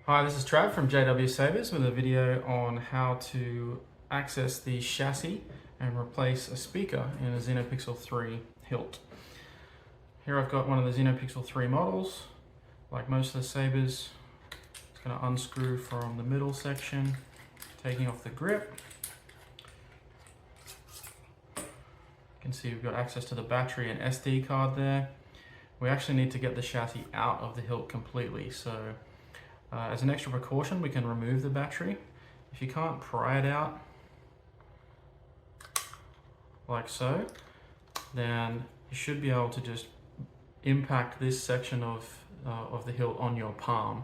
Hi, this is Trav from JW Sabers with a video on how to access the chassis and replace a speaker in a xenopixel 3 hilt. Here I've got one of the xenopixel 3 models. Like most of the sabers, it's going to unscrew from the middle section, taking off the grip. You can see we've got access to the battery and SD card there. We actually need to get the chassis out of the hilt completely, so as an extra precaution, we can remove the battery. If you can't pry it out, like so, then you should be able to just impact this section of the hilt on your palm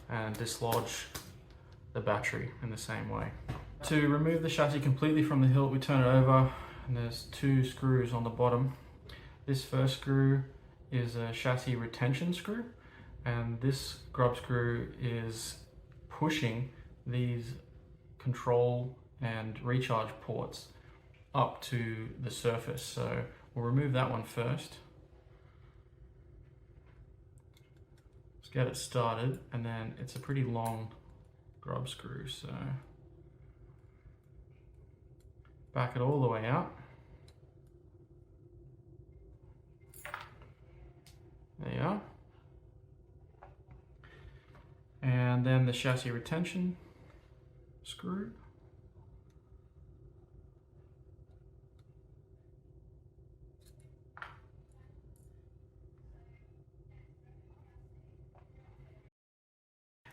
and dislodge the battery in the same way. To remove the chassis completely from the hilt, we turn it over, and there's two screws on the bottom. This first screw is a chassis retention screw, and this grub screw is pushing these control and recharge ports up to the surface. So we'll remove that one first. Let's get it started, and then it's a pretty long grub screw, so back it all the way out. There you are. And then the chassis retention screw.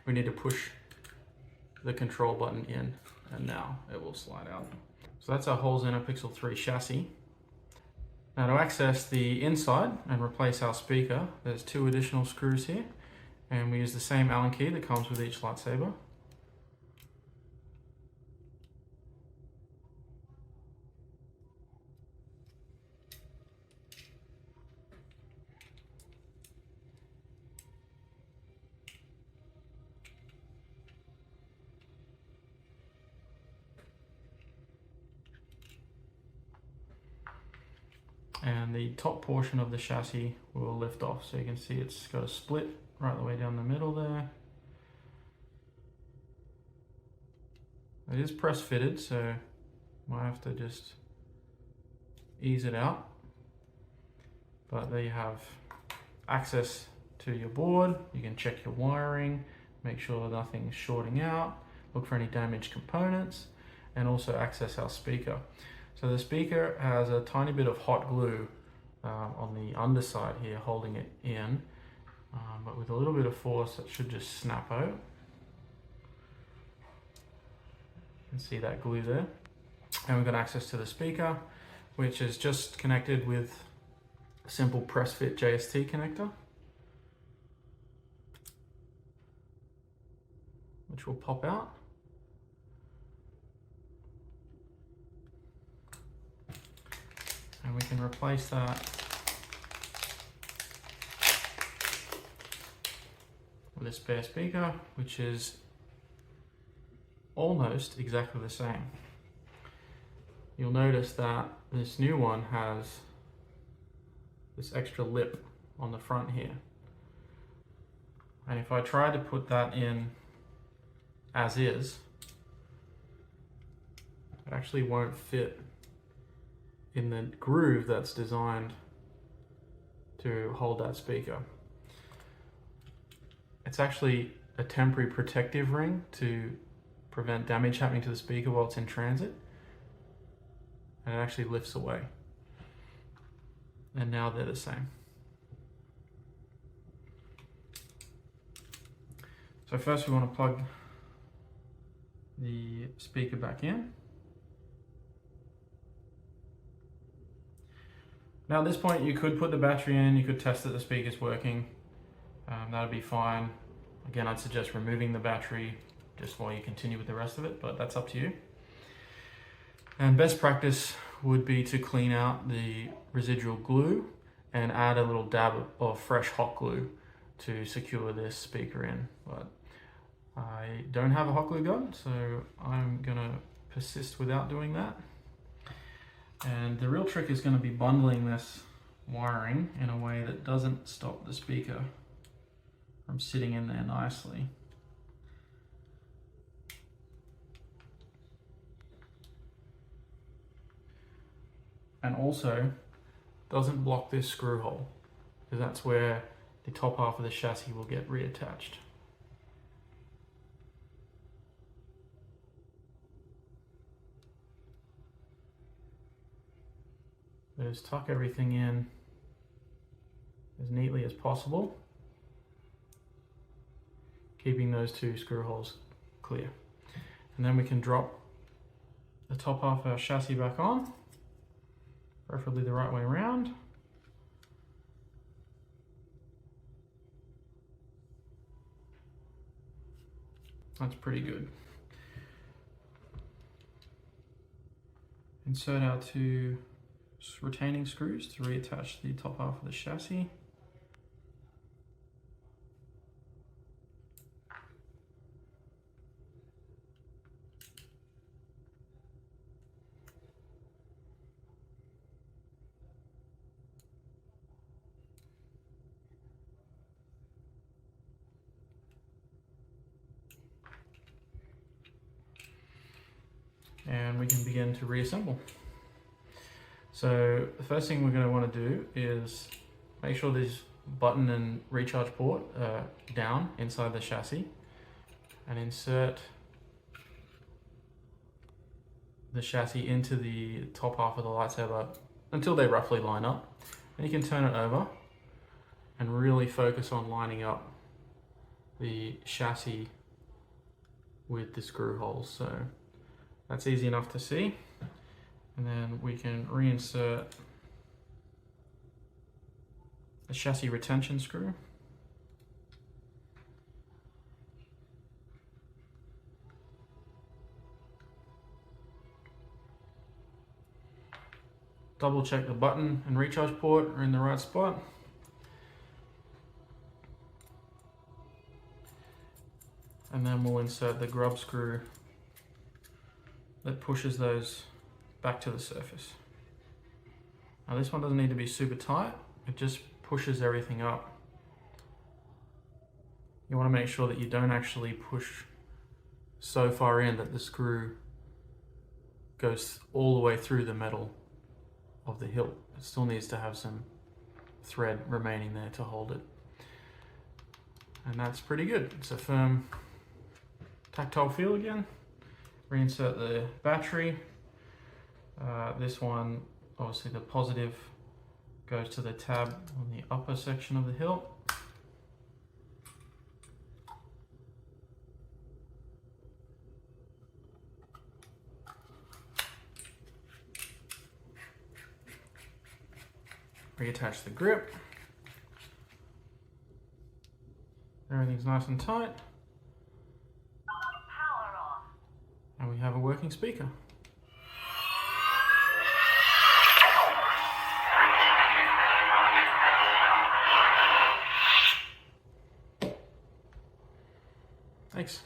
We need to push the control button in, and now it will slide out. So that's our whole xenopixel 3 chassis. Now to access the inside and replace our speaker, there's two additional screws here. And we use the same Allen key that comes with each lightsaber. And the top portion of the chassis will lift off. So you can see it's got a split right the way down the middle there. It is press fitted, so might have to just ease it out. But there you have access to your board. You can check your wiring, make sure nothing's shorting out, look for any damaged components, and also access our speaker. So the speaker has a tiny bit of hot glue on the underside here holding it in, but with a little bit of force it should just snap out. You can see that glue there. And we've got access to the speaker, which is just connected with a simple press fit JST connector, which will pop out. And we can replace that with a spare speaker, which is almost exactly the same. You'll notice that this new one has this extra lip on the front here. And if I try to put that in as is, it actually won't fit in the groove that's designed to hold that speaker. It's actually a temporary protective ring to prevent damage happening to the speaker while it's in transit, and it actually lifts away. And now they're the same. So first we want to plug the speaker back in. Now at this point you could put the battery in, you could test that the speaker's working. That'd be fine. Again, I'd suggest removing the battery just while you continue with the rest of it, but that's up to you. And best practice would be to clean out the residual glue and add a little dab of fresh hot glue to secure this speaker in. But I don't have a hot glue gun, so I'm gonna persist without doing that. And the real trick is going to be bundling this wiring in a way that doesn't stop the speaker from sitting in there nicely. and also doesn't block this screw hole, because that's where the top half of the chassis will get reattached. Just tuck everything in as neatly as possible, keeping those two screw holes clear. And then we can drop the top half of our chassis back on, preferably the right way around. That's pretty good. Insert our two retaining screws to reattach the top half of the chassis. And we can begin to reassemble. So the first thing we're going to want to do is make sure this button and recharge port are down inside the chassis, and insert the chassis into the top half of the lightsaber until they roughly line up. Then you can turn it over and really focus on lining up the chassis with the screw holes. So that's easy enough to see. And then we can reinsert the chassis retention screw. Double check the button and recharge port are in the right spot. And then we'll insert the grub screw that pushes those back to the surface. Now this one doesn't need to be super tight, it just pushes everything up. You want to make sure that you don't actually push so far in that the screw goes all the way through the metal of the hilt. It still needs to have some thread remaining there to hold it. And that's pretty good. It's a firm tactile feel again. Reinsert the battery. This one, obviously the positive goes to the tab on the upper section of the hilt. Reattach the grip. Everything's nice and tight. Power off. And we have a working speaker. Thanks.